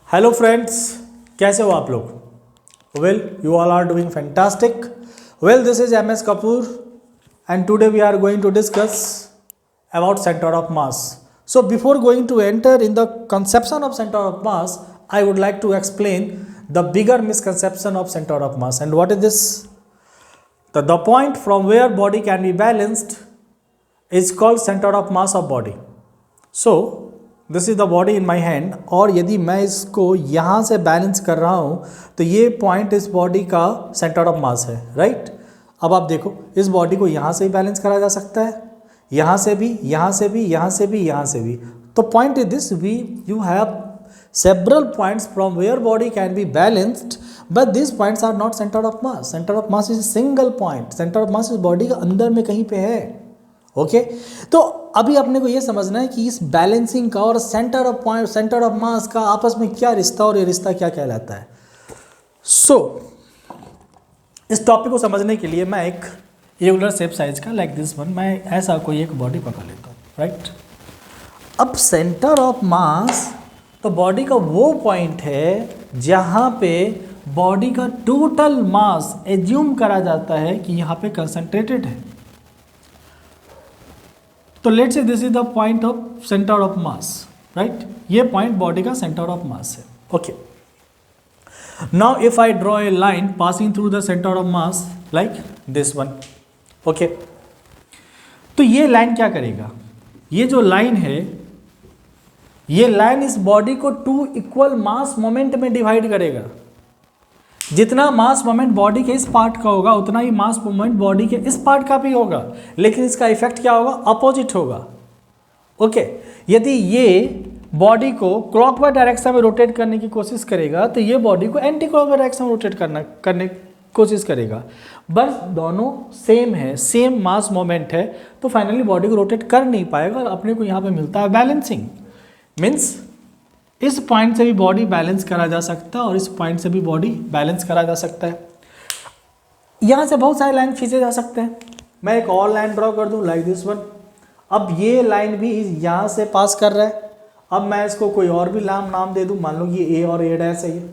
Hello friends, कैसे हो आप लोग? Well, you all are doing fantastic. Well, this is M S Kapoor and today we are going to discuss about center of mass. So before going to enter in the conception of center of mass, I would like to explain the bigger misconception of center of mass. And what is this? The point from where body can be balanced is called center of mass of body. So this is the body in my hand, और यदि मैं इसको यहाँ से balance कर रहा हूँ तो ये पॉइंट इस बॉडी का सेंटर ऑफ मास है, राइट? अब आप देखो, इस बॉडी को यहाँ से भी बैलेंस करा जा सकता है, यहाँ से भी, यहाँ से भी, यहाँ से भी, यहाँ से भी. तो point is this, you have several points from where body can be balanced, but this points are not centre of mass. Centre of mass is single point. Centre of mass इस बॉडी के अंदर में कहीं पे है. Okay तो अभी अपने को ये समझना है कि इस बैलेंसिंग का और centre of point, centre of मास का आपस में क्या रिश्ता, और ये रिश्ता क्या कहलाता है. सो इस टॉपिक को समझने के लिए मैं एक रेगुलर शेप साइज का लाइक दिस वन, मैं ऐसा कोई एक बॉडी पकड़ लेता हूँ, राइट? अब सेंटर ऑफ मास, तो बॉडी का वो पॉइंट है जहाँ पे बॉडी का टोटल मास एज्यूम करा जाता है कि यहाँ पे कंसंट्रेटेड है. तो let's say this is the point of centre of mass, right? ये पॉइंट बॉडी का सेंटर ऑफ मास है. Okay, now if I draw a line passing through the centre of mass like this one. Okay, तो ये line क्या करेगा? ये जो line है, ये लाइन इस बॉडी को टू इक्वल मास मोमेंट में डिवाइड करेगा. जितना मास मोमेंट बॉडी के इस पार्ट का होगा उतना ही मास मोमेंट बॉडी के इस पार्ट का भी होगा, लेकिन इसका इफेक्ट क्या होगा? अपोजिट होगा. ओके, यदि ये बॉडी को क्लॉकवाइज डायरेक्शन में रोटेट करने की कोशिश करेगा तो ये बॉडी को एंटी क्लॉकवाइज डायरेक्शन में रोटेट करने की कोशिश करेगा. बस दोनों सेम है, सेम मास मोमेंट है, तो फाइनली बॉडी को रोटेट कर नहीं पाएगा. अपने को यहाँ पे मिलता है बैलेंसिंग. मीन्स इस पॉइंट से भी बॉडी बैलेंस करा जा सकता है और इस पॉइंट से भी बॉडी बैलेंस करा जा सकता है. यहाँ से बहुत सारे लाइन खींचे जा सकते हैं. मैं एक और लाइन ड्रॉ कर दूँ लाइक दिस वन. अब ये लाइन भी यहाँ से पास कर रहा है. अब मैं इसको कोई और भी नाम दे दूँ, मान लो ये ए और ए डैश है ये,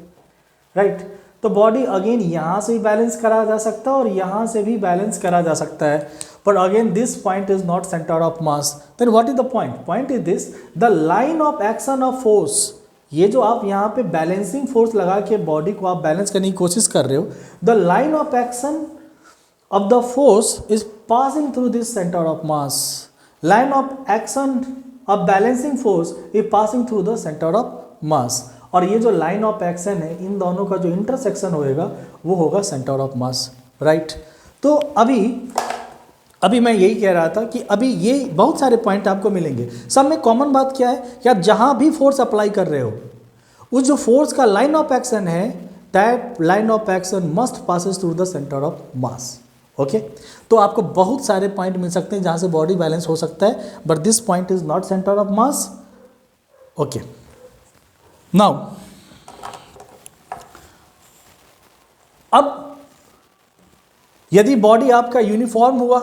राइट? तो बॉडी अगेन यहाँ से भी बैलेंस करा जा सकता है और यहाँ से भी बैलेंस करा जा सकता है. But again this point is not center of mass. Then what is the point? Point is this, the line of action of force. ये जो आप यहाँ पे बैलेंसिंग फोर्स लगा के बॉडी को आप बैलेंस करने की कोशिश कर रहे हो, the line of action of the force is passing through this center of mass. Line of action of balancing force is passing through the center of mass. और ये जो लाइन ऑफ एक्शन है, इन दोनों का जो इंटरसेक्शन होएगा वो होगा सेंटर ऑफ मास, राइट? तो अभी मैं यही कह रहा था कि अभी ये बहुत सारे पॉइंट आपको मिलेंगे. सब में कॉमन बात क्या है कि आप जहाँ भी फोर्स अप्लाई कर रहे हो, उस जो फोर्स का लाइन ऑफ एक्शन है, that line of action must passes through the centre of mass. Okay, तो आपको बहुत सारे पॉइंट मिल सकते हैं जहाँ से बॉडी बैलेंस हो सकता है, but this point is not centre of mass. Okay, now अब यदि बॉडी आपका यूनिफॉर्म हुआ,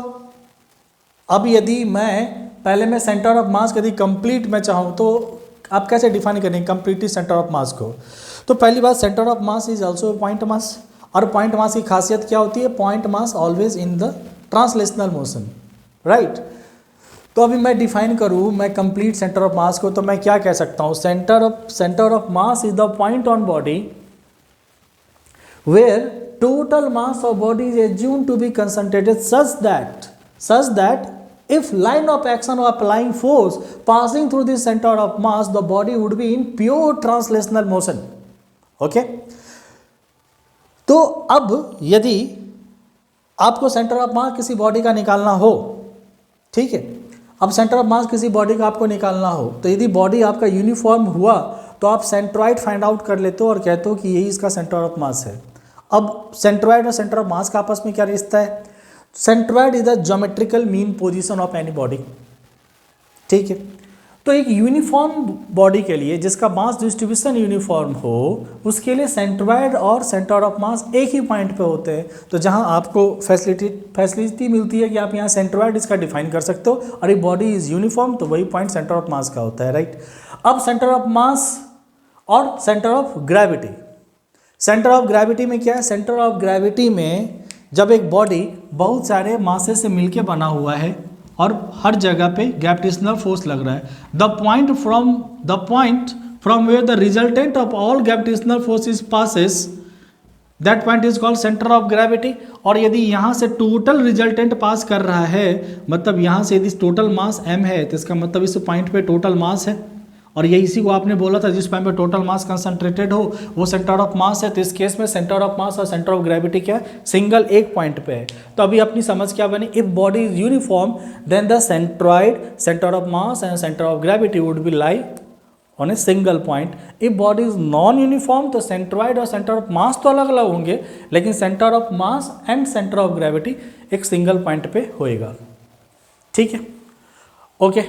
अब यदि मैं सेंटर ऑफ मास यदि कंप्लीट मैं चाहूँ तो आप कैसे डिफाइन करेंगे कंप्लीटली सेंटर ऑफ मास को? तो पहली बात, centre of mass is also point mass. और पॉइंट मास की खासियत क्या होती है? Point mass always in the translational motion, right? तो अभी मैं डिफाइन करूँ मैं कंप्लीट सेंटर ऑफ मास को, तो मैं क्या कह सकता हूँ? Centre of mass is the point on body where total mass of body is assumed to be concentrated such that if line of action of applying force passing through the center of mass, the body would be in pure translational motion. Okay? तो अब यदि आपको centre of मास किसी body का निकालना हो, ठीक है, अब सेंटर ऑफ मास किसी बॉडी का आपको निकालना हो, तो यदि बॉडी आपका यूनिफॉर्म हुआ तो आप सेंट्रॉइड फाइंड आउट कर लेते हो और कहते हो कि यही इसका सेंटर ऑफ मास है. अब सेंट्रॉइड और सेंटर ऑफ मास का आपस में क्या रिश्ता है? Centroid is the geometrical mean position of any body, ठीक है? तो एक यूनिफॉर्म बॉडी के लिए जिसका मास डिस्ट्रीब्यूशन यूनिफॉर्म हो, उसके लिए सेंट्रॉइड और सेंटर ऑफ मास एक ही पॉइंट पे होते हैं. तो जहां आपको फैसिलिटी मिलती है कि आप यहाँ सेंट्रॉइड इसका डिफाइन कर सकते हो, और ये बॉडी इज यूनिफॉर्म, तो वही पॉइंट सेंटर ऑफ मास का होता है, राइट? अब सेंटर ऑफ मास और centre of gravity. Centre of gravity में क्या है? सेंटर ऑफ ग्रेविटी में जब एक बॉडी बहुत सारे मासे से मिलके बना हुआ है और हर जगह पे ग्रेविटेशनल फोर्स लग रहा है, the point from where the resultant of all gravitational forces passes, that point is called centre of gravity. और यदि यहाँ से टोटल रिजल्टेंट पास कर रहा है, मतलब यहाँ से यदि टोटल मास m है तो इसका मतलब इस पॉइंट पे टोटल मास है, और ये इसी को आपने बोला था जिस पॉइंट पे टोटल मास कंसंट्रेटेड हो वो सेंटर ऑफ मास है। तो इस केस में सेंटर ऑफ मास और सेंटर ऑफ ग्रेविटी क्या है? सिंगल एक पॉइंट पे है। तो अभी अपनी समझ क्या बनी? If body is uniform then the centroid, centre of mass and centre of gravity would be lie on a single point. If body is non uniform तो सेंट्रॉइड और सेंटर ऑफ मास तो अलग अलग होंगे, लेकिन centre of mass and centre of gravity एक single point पे होएगा। ठीक है, ओके।